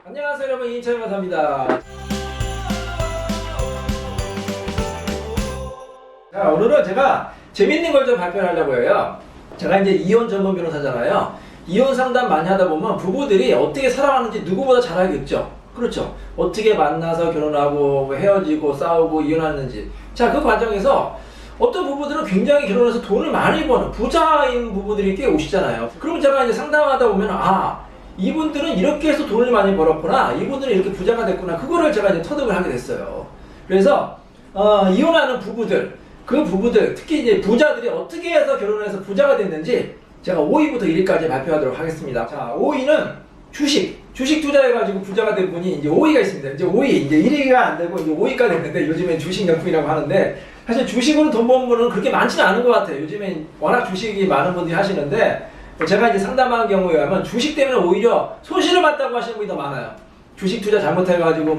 안녕하세요 여러분, 이인철 강사입니다. 자, 오늘은 제가 재밌는 걸 좀 발표를 하려고 해요. 제가 이제 이혼 전문 변호사잖아요. 이혼 상담 많이 하다 보면 부부들이 어떻게 살아가는지 누구보다 잘 알겠죠. 그렇죠. 어떻게 만나서 결혼하고 헤어지고 싸우고 이혼하는지. 자, 그 과정에서 어떤 부부들은 굉장히 결혼해서 돈을 많이 버는 부자인 부부들이 꽤 오시잖아요. 그러면 제가 이제 상담하다 보면 이분들은 이렇게 해서 돈을 많이 벌었구나, 이분들은 이렇게 부자가 됐구나, 그거를 제가 이제 터득을 하게 됐어요. 그래서 이혼하는 부부들, 그 부부들, 특히 이제 부자들이 어떻게 해서 결혼해서 부자가 됐는지 제가 5위부터 1위까지 발표하도록 하겠습니다. 자, 5위는 주식 투자해가지고 부자가 된 분이 이제 5위가 있습니다. 이제 5위, 이제 1위가 안 되고 이제 5위가 됐는데, 요즘엔 주식명품이라고 하는데, 사실 주식으로 돈 버는 분은 그렇게 많지는 않은 것 같아요. 요즘엔 워낙 주식이 많은 분들이 하시는데, 제가 이제 상담하는 경우에 의하면 주식 때문에 오히려 손실을 봤다고 하시는 분이 더 많아요. 주식 투자 잘못해가지고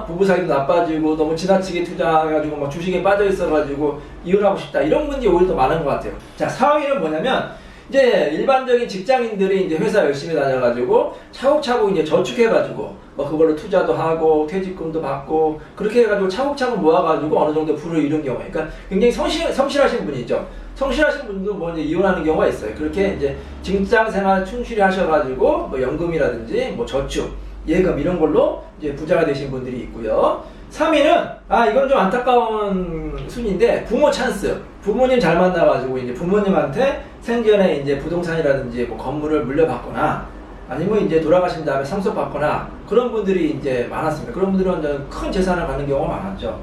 부부 사이도 나빠지고 너무 지나치게 투자해가지고 주식에 빠져 있어가지고 이혼하고 싶다, 이런 분들이 오히려 더 많은 것 같아요. 자, 4위는 뭐냐면, 이제 일반적인 직장인들이 이제 회사 열심히 다녀가지고 차곡차곡 이제 저축해가지고 그걸로 투자도 하고 퇴직금도 받고 그렇게 해가지고 차곡차곡 모아가지고 어느 정도 부를 이룬 경우, 그러니까 굉장히 성실하신 분이죠. 성실하신 분도 이제 이혼하는 경우가 있어요. 그렇게 이제 직장 생활 충실히 하셔가지고 연금이라든지 저축, 예금 이런 걸로 이제 부자가 되신 분들이 있고요. 3위는 이건 좀 안타까운 순위인데, 부모 찬스. 부모님 잘 만나가지고 이제 부모님한테 생전에 이제 부동산이라든지 건물을 물려받거나 아니면 이제 돌아가신 다음에 상속받거나 그런 분들이 이제 많았습니다. 그런 분들은 이제 큰 재산을 갖는 경우가 많았죠.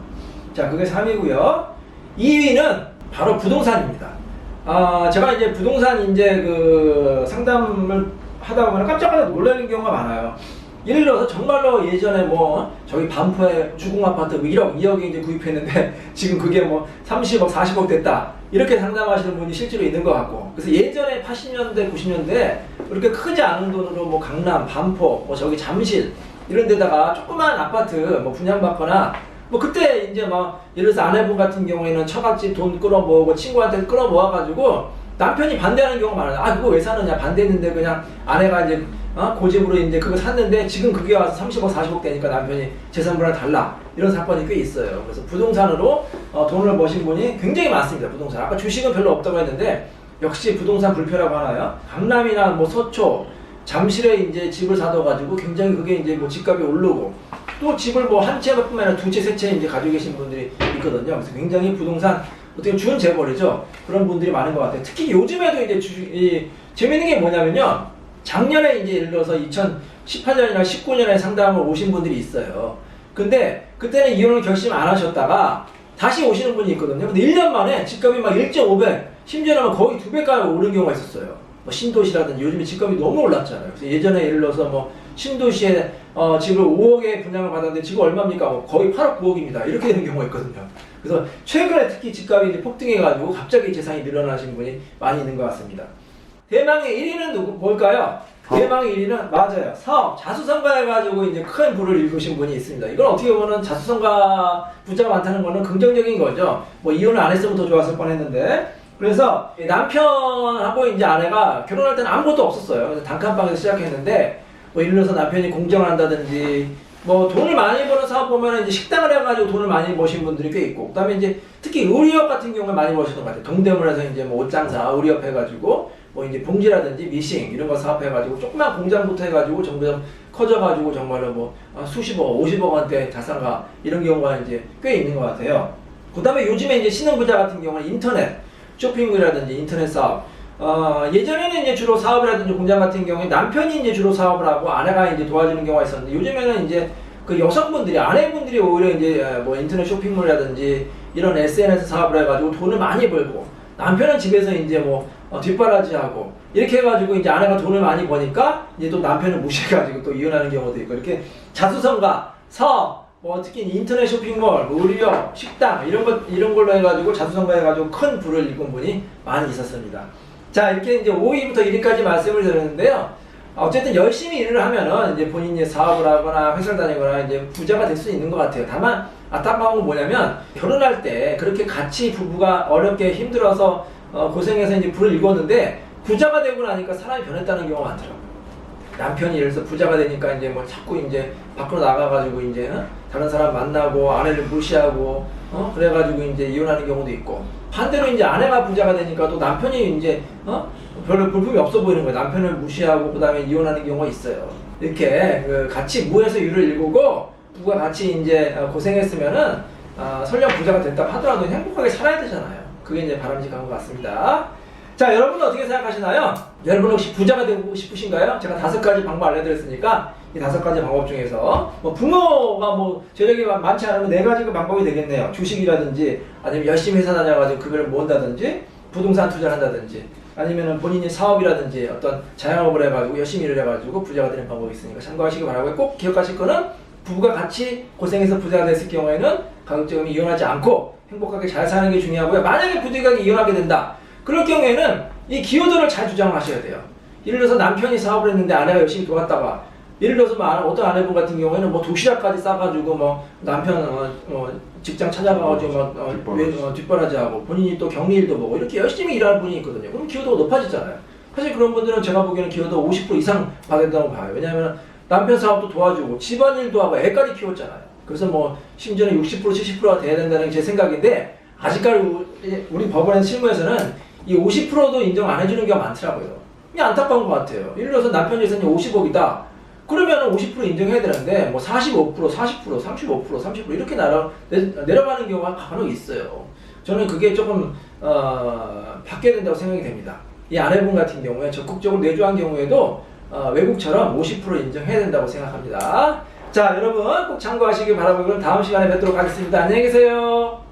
자, 그게 3위고요. 2위는 바로 부동산입니다. 제가 이제 부동산 이제 상담을 하다 보면 깜짝깜짝 놀라는 경우가 많아요. 예를 들어서 정말로 예전에 저기 반포에 주공 아파트 1억, 2억에 이제 구입했는데 지금 그게 30억, 40억 됐다, 이렇게 상담하시는 분이 실제로 있는 것 같고, 그래서 예전에 80년대, 90년대 그렇게 크지 않은 돈으로 강남, 반포, 저기 잠실 이런 데다가 조그만 아파트 분양받거나 그때 이제 예를 들어서 아내분 같은 경우에는 처갓집 돈 끌어모으고 친구한테 끌어모아가지고 남편이 반대하는 경우가 많아요. 그거 왜 사느냐, 반대했는데 그냥 아내가 이제 고집으로 이제 그거 샀는데 지금 그게 와서 30억, 40억 되니까 남편이 재산분할 달라, 이런 사건이 꽤 있어요. 그래서 부동산으로 돈을 버신 분이 굉장히 많습니다. 부동산. 아까 주식은 별로 없다고 했는데 역시 부동산 불패라고 하나요? 강남이나 서초, 잠실에 이제 집을 사둬가지고 굉장히 그게 이제 집값이 오르고, 또 집을 한 채뿐만 아니라 두 채, 세 채 이제 가지고 계신 분들이 있거든요. 그래서 굉장히 부동산 어떻게 준 재벌이죠. 그런 분들이 많은 것 같아요. 특히 요즘에도 이제 재밌는 게 뭐냐면요. 작년에 이제 예를 들어서 2018년이나 19년에 상담을 오신 분들이 있어요. 근데 그때는 이혼을 결심 안 하셨다가 다시 오시는 분이 있거든요. 근데 1년 만에 집값이 1.5배, 심지어는 거의 2배까지 오른 경우가 있었어요. 신도시라든지 요즘에 집값이 너무 올랐잖아요. 그래서 예전에 예를 들어서 신도시에 집을 5억에 분양을 받았는데 지금 얼마입니까? 거의 8억, 9억입니다. 이렇게 되는 경우가 있거든요. 그래서 최근에 특히 집값이 이제 폭등해가지고 갑자기 재산이 늘어나신 분이 많이 있는 것 같습니다. 대망의 1위는 뭘까요? 대망의 1위는 맞아요. 사업, 자수성가해가지고 이제 큰 부를 일구신 분이 있습니다. 이건 어떻게 보면 자수성가 부자가 많다는 거는 긍정적인 거죠. 이혼을 안 했으면 더 좋았을 뻔했는데. 그래서 남편하고 이제 아내가 결혼할 때는 아무것도 없었어요. 그래서 단칸방에서 시작했는데 예를 들어서 남편이 공정을 한다든지 돈을 많이 버는 사업 보면 이제 식당을 해가지고 돈을 많이 버신 분들이 꽤 있고, 그 다음에 이제 특히 의류업 같은 경우에 많이 버시는 것 같아요. 동대문에서 이제 옷장사, 의류업 해가지고 이제 봉지라든지 미싱 이런 거 사업해가지고 조그만 공장부터 해가지고 점점 커져가지고 정말로 수십억, 50억 원대 자산가 이런 경우가 이제 꽤 있는 것 같아요. 그 다음에 요즘에 이제 신흥부자 같은 경우는 인터넷 쇼핑이라든지 인터넷 사업. 예전에는 이제 주로 사업이라든지 공장 같은 경우에 남편이 이제 주로 사업을 하고 아내가 이제 도와주는 경우가 있었는데, 요즘에는 이제 그 여성분들이, 아내분들이 오히려 이제 인터넷 쇼핑몰이라든지 이런 SNS 사업을 해가지고 돈을 많이 벌고, 남편은 집에서 이제 뒷바라지하고 이렇게 해가지고 이제 아내가 돈을 많이 버니까 이제 또 남편을 무시해가지고 또 이혼하는 경우도 있고, 이렇게 자수성가, 사업, 특히 인터넷 쇼핑몰, 의류업, 식당 이런 걸로 해가지고 자수성가 해가지고 큰 부를 일군 분이 많이 있었습니다. 자, 이렇게 이제 5위부터 1위까지 말씀을 드렸는데요. 어쨌든 열심히 일을 하면은 이제 본인이 사업을 하거나 회사를 다니거나 이제 부자가 될 수 있는 것 같아요. 다만 안타까운 건 뭐냐면, 결혼할 때 그렇게 같이 부부가 어렵게 힘들어서 고생해서 이제 부를 일궜는데 부자가 되고 나니까 사람이 변했다는 경우가 많더라고요. 남편이 예를 들어서 부자가 되니까 이제 뭐 자꾸 이제 밖으로 나가가지고 이제 다른 사람 만나고 아내를 무시하고 그래가지고 이제 이혼하는 경우도 있고, 반대로 이제 아내가 부자가 되니까 또 남편이 이제 별로 볼품이 없어 보이는 거예요. 남편을 무시하고 그 다음에 이혼하는 경우가 있어요. 이렇게 같이 무에서 유를 일구고 부부가 같이 이제 고생했으면은 설령 부자가 됐다고 하더라도 행복하게 살아야 되잖아요. 그게 이제 바람직한 것 같습니다. 자, 여러분은 어떻게 생각하시나요? 여러분 혹시 부자가 되고 싶으신가요? 제가 5가지 방법 알려드렸으니까 이 5가지 방법 중에서 뭐 부모가 뭐 재력이 많지 않으면 4가지 방법이 되겠네요. 주식이라든지 아니면 열심히 회사 다녀가지고 그걸 모은다든지 부동산 투자를 한다든지 아니면은 본인이 사업이라든지 어떤 자영업을 해가지고 열심히 일을 해가지고 부자가 되는 방법이 있으니까 참고하시기 바라고, 꼭 기억하실 거는 부부가 같이 고생해서 부자가 됐을 경우에는 가급적이면 이혼하지 않고 행복하게 잘 사는 게 중요하고요. 만약에 부득이하게 이혼하게 된다, 그럴 경우에는 이 기여도를 잘 주장하셔야 돼요. 예를 들어서 남편이 사업을 했는데 아내가 열심히 도왔다가, 예를 들어서 뭐 어떤 아내분 같은 경우에는 뭐 도시락까지 싸가지고 뭐 남편 직장 찾아가가지고 뒷바라지하고 본인이 또 격리일도 보고 이렇게 열심히 일하는 분이 있거든요. 그럼 기여도가 높아지잖아요. 사실 그런 분들은 제가 보기에는 기여도 50% 이상 받는다고 봐요. 왜냐하면 남편 사업도 도와주고 집안일도 하고 애까지 키웠잖아요. 그래서 뭐 심지어는 60% 70%가 돼야 된다는 게 제 생각인데, 아직까지 우리 법원의 실무에서는 이 50%도 인정 안 해주는 경우가 많더라고요. 이게 안타까운 것 같아요. 예를 들어서 남편 재산이 50억이다. 그러면 50% 인정해야 되는데 뭐 45%, 40%, 35%, 30% 이렇게 내려가는 경우가 간혹 있어요. 저는 그게 조금 바뀌어야 된다고 생각이 됩니다. 이 아내분 같은 경우에 적극적으로 내조한 경우에도 외국처럼 50% 인정해야 된다고 생각합니다. 자, 여러분 꼭 참고하시기 바라고, 그럼 다음 시간에 뵙도록 하겠습니다. 안녕히 계세요.